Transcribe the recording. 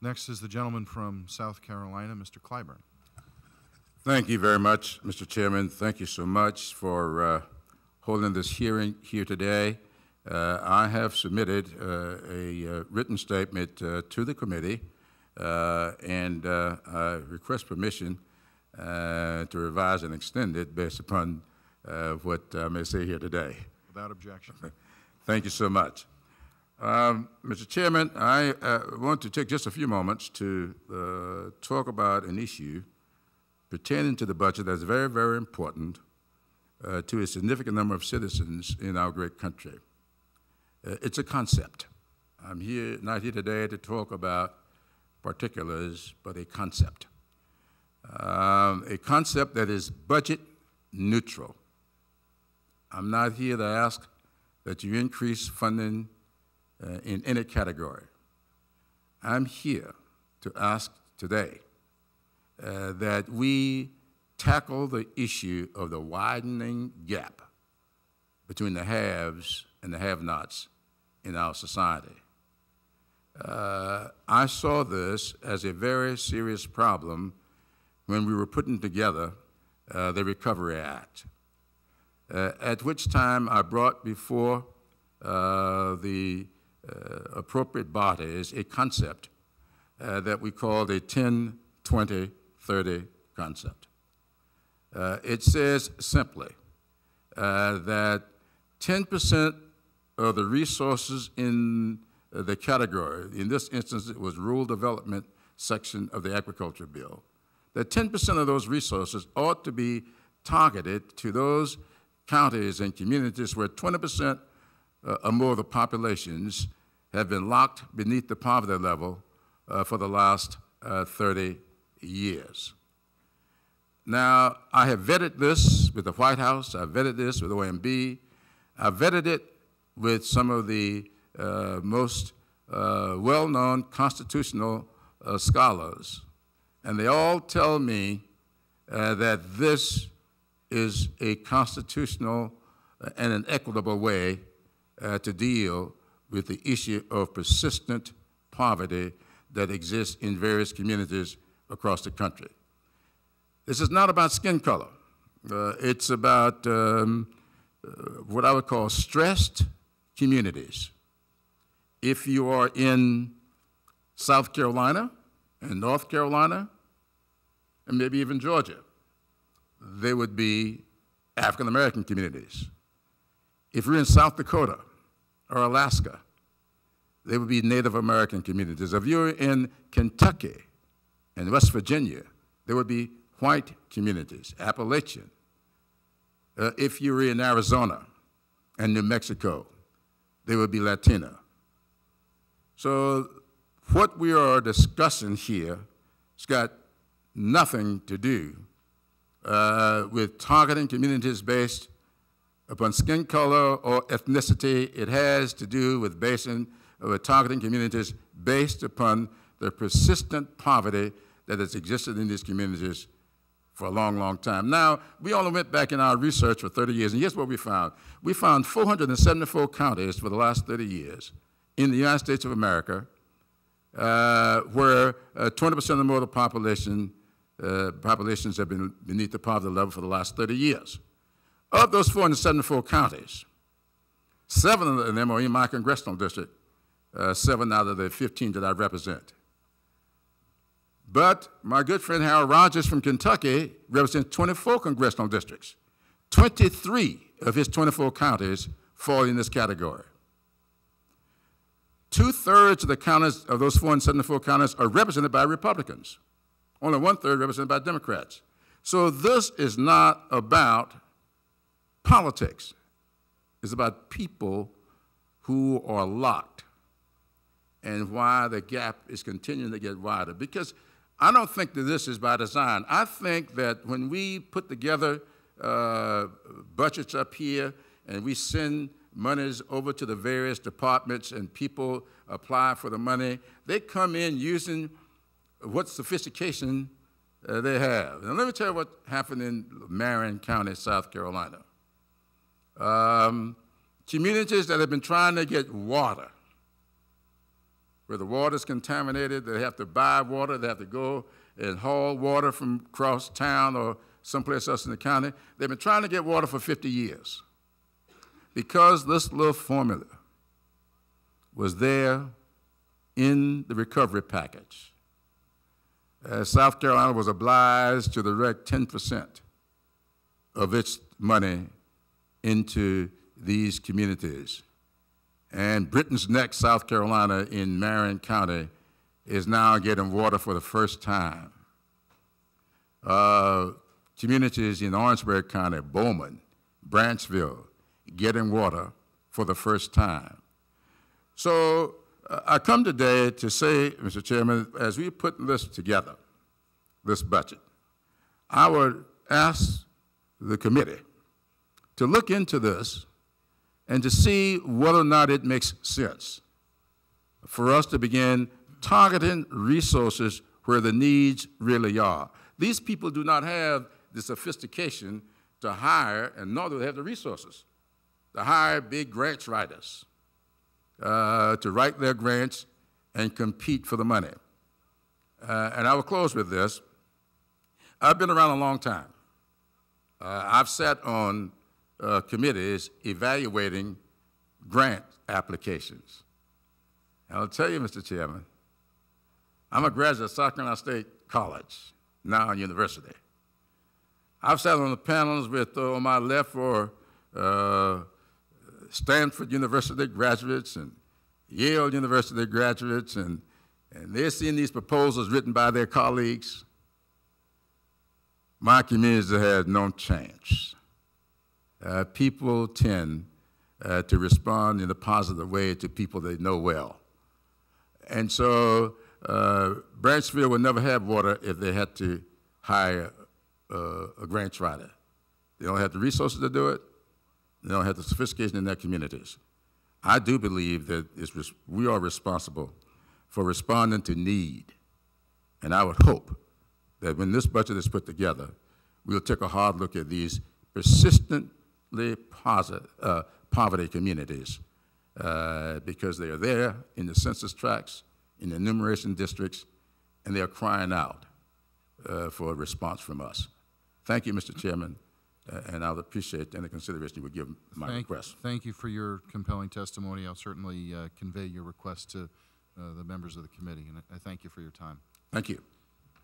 Next is the gentleman from South Carolina, Mr. Clyburn. Thank you very much, Mr. Chairman. Thank you so much for holding this hearing here today. I have submitted a written statement to the committee, and I request permission to revise and extend it based upon what I may say here today. Without objection. Thank you so much. Mr. Chairman, I want to take just a few moments to talk about an issue pertaining to the budget that's very, very important to a significant number of citizens in our great country. It's a concept. I'm not here today to talk about particulars, but a concept. A concept that is budget neutral. I'm not here to ask that you increase funding in any category. I'm here to ask today that we tackle the issue of the widening gap between the haves and the have-nots in our society. I saw this as a very serious problem when we were putting together the Recovery Act, at which time I brought before the appropriate bodies a concept that we called a 10-20-30 concept. It says simply that 10% of the resources in the category, in this instance it was rural development section of the agriculture bill, that 10% of those resources ought to be targeted to those counties and communities where 20% or more of the populations have been locked beneath the poverty level for the last 30 years. Now, I have vetted this with the White House, I've vetted this with OMB, I've vetted it with some of the most well-known constitutional scholars, and they all tell me that this is a constitutional and an equitable way to deal with the issue of persistent poverty that exists in various communities across the country. This is not about skin color. It's about what I would call stressed communities. If you are in South Carolina and North Carolina, and maybe even Georgia, they would be African American communities. If you're in South Dakota or Alaska, they would be Native American communities. If you're in Kentucky and West Virginia, there would be white communities, Appalachian. If you're in Arizona and New Mexico, they would be Latina. So what we are discussing here has got nothing to do with targeting communities based upon skin color or ethnicity. It has to do with targeting communities based upon the persistent poverty that has existed in these communities for a long, long time. Now, we only went back in our research for 30 years, and here's what we found. We found 474 counties for the last 30 years in the United States of America where 20% or more of the populations have been beneath the poverty level for the last 30 years. Of those 474 counties, 7 of them are in my congressional district, 7 out of the 15 that I represent. But my good friend Harold Rogers from Kentucky represents 24 congressional districts. 23 of his 24 counties fall in this category. 2/3 of the counties, of those 474 counties, are represented by Republicans. Only 1/3 represented by Democrats. So this is not about politics. It's about people who are locked and why the gap is continuing to get wider. Because I don't think that this is by design. I think that when we put together budgets up here and we send monies over to the various departments and people apply for the money, they come in using what sophistication they have. And let me tell you what happened in Marion County, South Carolina. Communities that have been trying to get water where the water is contaminated. They have to buy water. They have to go and haul water from across town or someplace else in the county. They've been trying to get water for 50 years. Because this little formula was there in the recovery package, South Carolina was obliged to direct 10% of its money into these communities. And Britain's Neck, South Carolina, in Marion County, is now getting water for the first time. Communities in Orangeburg County, Bowman, Branchville, getting water for the first time. So I come today to say, Mr. Chairman, as we put this together, this budget, I would ask the committee to look into this and to see whether or not it makes sense for us to begin targeting resources where the needs really are. These people do not have the sophistication to hire, and nor do they have the resources to hire big grants writers to write their grants and compete for the money. And I will close with this. I've been around a long time. I've sat on committees evaluating grant applications. And I'll tell you, Mr. Chairman, I'm a graduate of South Carolina State College, now a university. I've sat on the panels with, on my left, for Stanford University graduates and Yale University graduates, and they're seeing these proposals written by their colleagues. My community has no chance. People tend to respond in a positive way to people they know well. And so Branchville would never have water if they had to hire a grants writer. They don't have the resources to do it. They don't have the sophistication in their communities. I do believe that we are responsible for responding to need. And I would hope that when this budget is put together, we'll take a hard look at these persistently poverty communities because they are there in the census tracts, in the enumeration districts, and they are crying out for a response from us. Thank you, Mr. Chairman, and I'll appreciate any consideration you would give my request. Thank you for your compelling testimony. I'll certainly convey your request to the members of the committee, and I thank you for your time. Thank you.